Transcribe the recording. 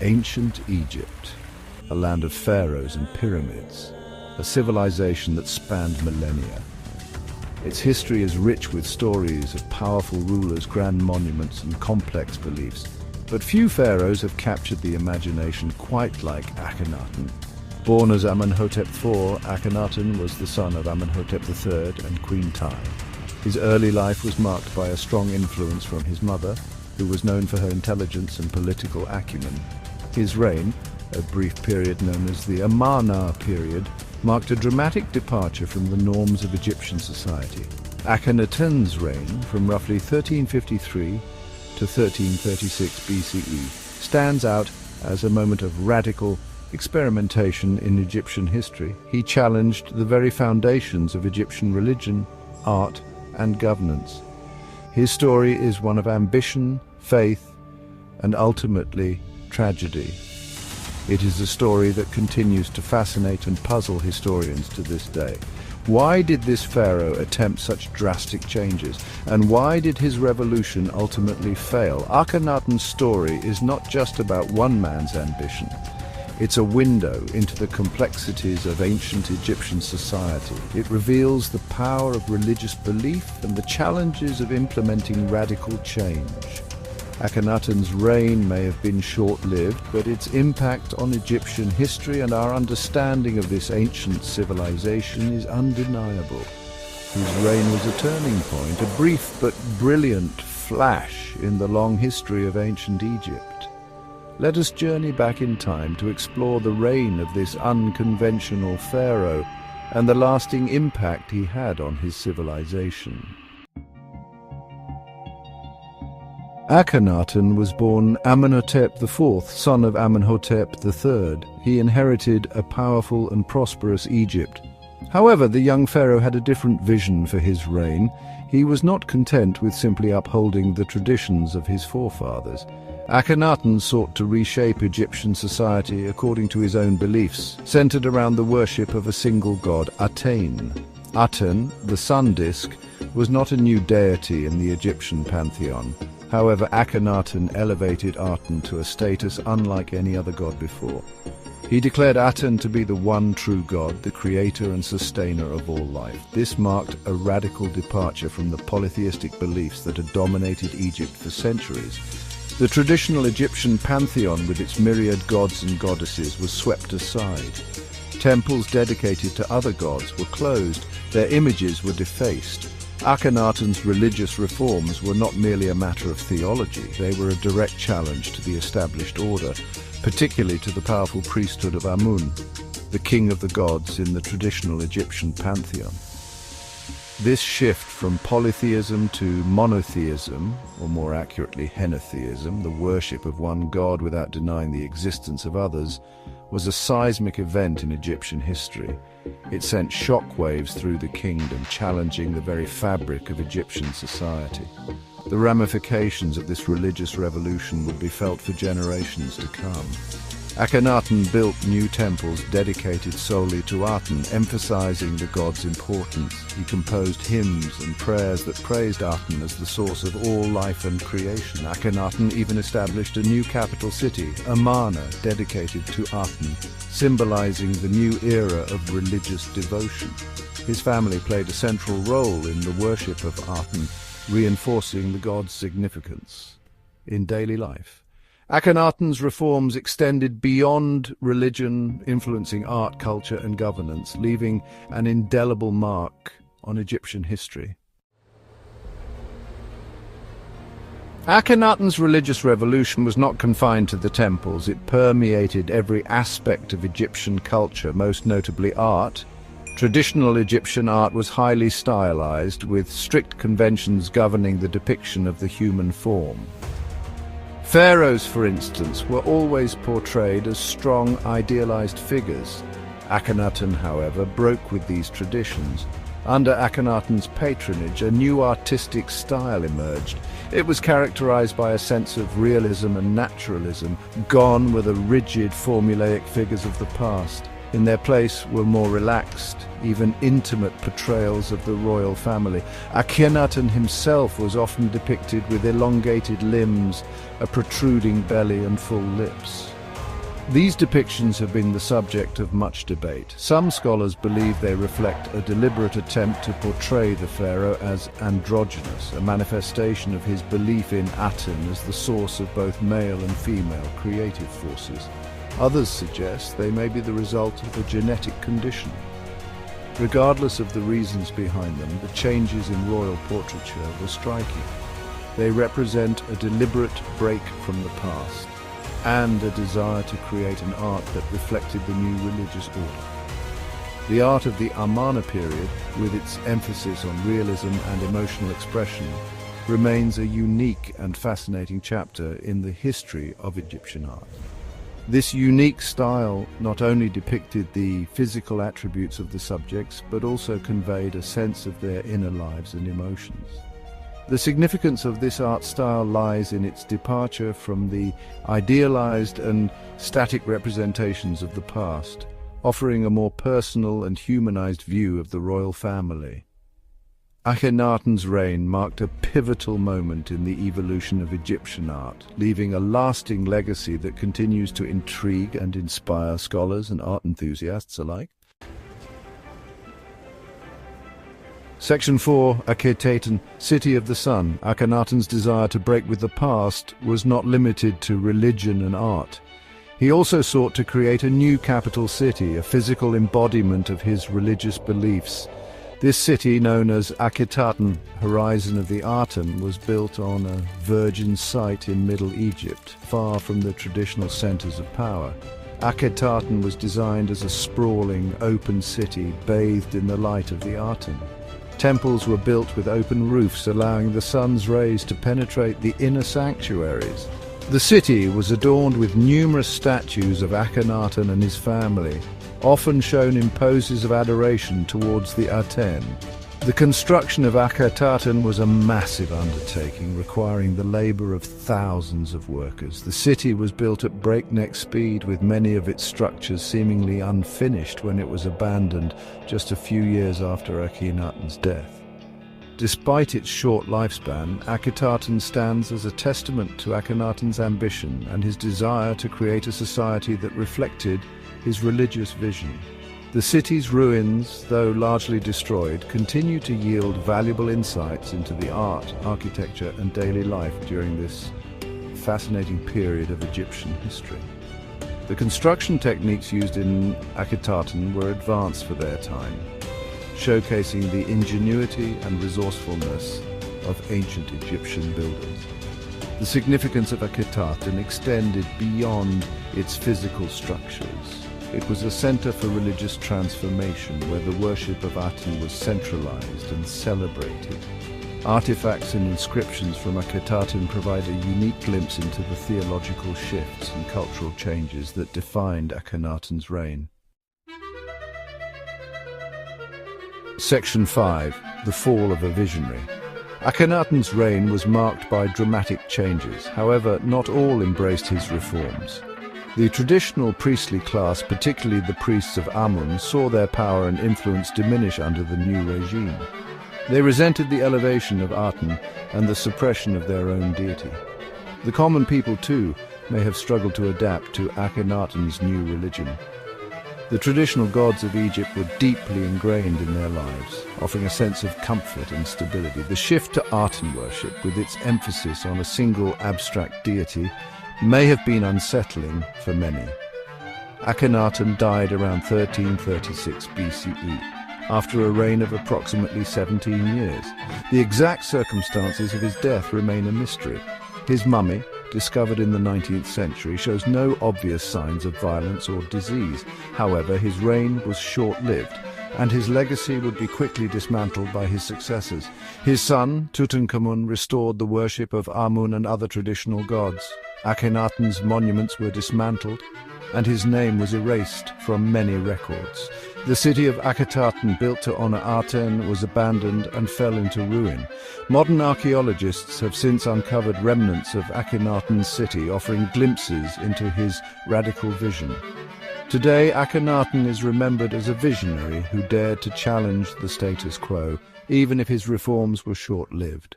Ancient Egypt, a land of pharaohs and pyramids, a civilization that spanned millennia. Its history is rich with stories of powerful rulers, grand monuments, and complex beliefs. But few pharaohs have captured the imagination quite like Akhenaten. Born as Amenhotep IV, Akhenaten was the son of Amenhotep III and Queen Tai. His early life was marked by a strong influence from his mother, who was known for her intelligence and political acumen. His reign, a brief period known as the Amarna period, marked a dramatic departure from the norms of Egyptian society. Akhenaten's reign, from roughly 1353 to 1336 BCE, stands out as a moment of radical experimentation in Egyptian history. He challenged the very foundations of Egyptian religion, art, and governance. His story is one of ambition, faith, and ultimately tragedy. It is a story that continues to fascinate and puzzle historians to this day. Why did this pharaoh attempt such drastic changes? And why did his revolution ultimately fail? Akhenaten's story is not just about one man's ambition. It's a window into the complexities of ancient Egyptian society. It reveals the power of religious belief and the challenges of implementing radical change. Akhenaten's reign may have been short-lived, but its impact on Egyptian history and our understanding of this ancient civilization is undeniable. His reign was a turning point, a brief but brilliant flash in the long history of ancient Egypt. Let us journey back in time to explore the reign of this unconventional pharaoh and the lasting impact he had on his civilization. Akhenaten was born Amenhotep IV, son of Amenhotep III. He inherited a powerful and prosperous Egypt. However, the young pharaoh had a different vision for his reign. He was not content with simply upholding the traditions of his forefathers. Akhenaten sought to reshape Egyptian society according to his own beliefs, centered around the worship of a single god, Aten. Aten, the sun disk, was not a new deity in the Egyptian pantheon. However, Akhenaten elevated Aten to a status unlike any other god before. He declared Aten to be the one true god, the creator and sustainer of all life. This marked a radical departure from the polytheistic beliefs that had dominated Egypt for centuries. The traditional Egyptian pantheon with its myriad gods and goddesses was swept aside. Temples dedicated to other gods were closed, their images were defaced. Akhenaten's religious reforms were not merely a matter of theology, they were a direct challenge to the established order, particularly to the powerful priesthood of Amun, the king of the gods in the traditional Egyptian pantheon. This shift from polytheism to monotheism, or more accurately henotheism, the worship of one god without denying the existence of others, was a seismic event in Egyptian history. It sent shockwaves through the kingdom, challenging the very fabric of Egyptian society. The ramifications of this religious revolution would be felt for generations to come. Akhenaten built new temples dedicated solely to Aten, emphasizing the god's importance. He composed hymns and prayers that praised Aten as the source of all life and creation. Akhenaten even established a new capital city, Amarna, dedicated to Aten, symbolizing the new era of religious devotion. His family played a central role in the worship of Aten, reinforcing the god's significance in daily life. Akhenaten's reforms extended beyond religion, influencing art, culture, and governance, leaving an indelible mark on Egyptian history. Akhenaten's religious revolution was not confined to the temples. It permeated every aspect of Egyptian culture, most notably art. Traditional Egyptian art was highly stylized, with strict conventions governing the depiction of the human form. Pharaohs, for instance, were always portrayed as strong, idealized figures. Akhenaten, however, broke with these traditions. Under Akhenaten's patronage, a new artistic style emerged. It was characterized by a sense of realism and naturalism. Gone were the rigid, formulaic figures of the past. In their place were more relaxed, even intimate portrayals of the royal family. Akhenaten himself was often depicted with elongated limbs, a protruding belly and full lips. These depictions have been the subject of much debate. Some scholars believe they reflect a deliberate attempt to portray the pharaoh as androgynous, a manifestation of his belief in Aten as the source of both male and female creative forces. Others suggest they may be the result of a genetic condition. Regardless of the reasons behind them, the changes in royal portraiture were striking. They represent a deliberate break from the past, and a desire to create an art that reflected the new religious order. The art of the Amarna period, with its emphasis on realism and emotional expression, remains a unique and fascinating chapter in the history of Egyptian art. This unique style not only depicted the physical attributes of the subjects, but also conveyed a sense of their inner lives and emotions. The significance of this art style lies in its departure from the idealized and static representations of the past, offering a more personal and humanized view of the royal family. Akhenaten's reign marked a pivotal moment in the evolution of Egyptian art, leaving a lasting legacy that continues to intrigue and inspire scholars and art enthusiasts alike. Section 4, Akhenaten, City of the Sun. Akhenaten's desire to break with the past was not limited to religion and art. He also sought to create a new capital city, a physical embodiment of his religious beliefs. This city, known as Akhenaten, Horizon of the Aten, was built on a virgin site in Middle Egypt, far from the traditional centers of power. Akhenaten was designed as a sprawling, open city bathed in the light of the Aten. Temples were built with open roofs, allowing the sun's rays to penetrate the inner sanctuaries. The city was adorned with numerous statues of Akhenaten and his family, often shown in poses of adoration towards the Aten. The construction of Akhenaten was a massive undertaking, requiring the labor of thousands of workers. The city was built at breakneck speed, with many of its structures seemingly unfinished when it was abandoned just a few years after Akhenaten's death. Despite its short lifespan, Akhenaten stands as a testament to Akhenaten's ambition and his desire to create a society that reflected his religious vision. The city's ruins, though largely destroyed, continue to yield valuable insights into the art, architecture, and daily life during this fascinating period of Egyptian history. The construction techniques used in Akhenaten were advanced for their time, showcasing the ingenuity and resourcefulness of ancient Egyptian builders. The significance of Akhenaten extended beyond its physical structures. It was a center for religious transformation, where the worship of Aten was centralized and celebrated. Artifacts and inscriptions from Akhenaten provide a unique glimpse into the theological shifts and cultural changes that defined Akhenaten's reign. Section 5. The Fall of a Visionary. Akhenaten's reign was marked by dramatic changes. However, not all embraced his reforms. The traditional priestly class, particularly the priests of Amun, saw their power and influence diminish under the new regime. They resented the elevation of Aten and the suppression of their own deity. The common people, too, may have struggled to adapt to Akhenaten's new religion. The traditional gods of Egypt were deeply ingrained in their lives, offering a sense of comfort and stability. The shift to Aten worship, with its emphasis on a single abstract deity, may have been unsettling for many. Akhenaten died around 1336 BCE, after a reign of approximately 17 years. The exact circumstances of his death remain a mystery. His mummy, discovered in the 19th century, shows no obvious signs of violence or disease. However, his reign was short-lived, and his legacy would be quickly dismantled by his successors. His son, Tutankhamun, restored the worship of Amun and other traditional gods. Akhenaten's monuments were dismantled, and his name was erased from many records. The city of Akhenaten, built to honor Aten, was abandoned and fell into ruin. Modern archaeologists have since uncovered remnants of Akhenaten's city, offering glimpses into his radical vision. Today, Akhenaten is remembered as a visionary who dared to challenge the status quo, even if his reforms were short-lived.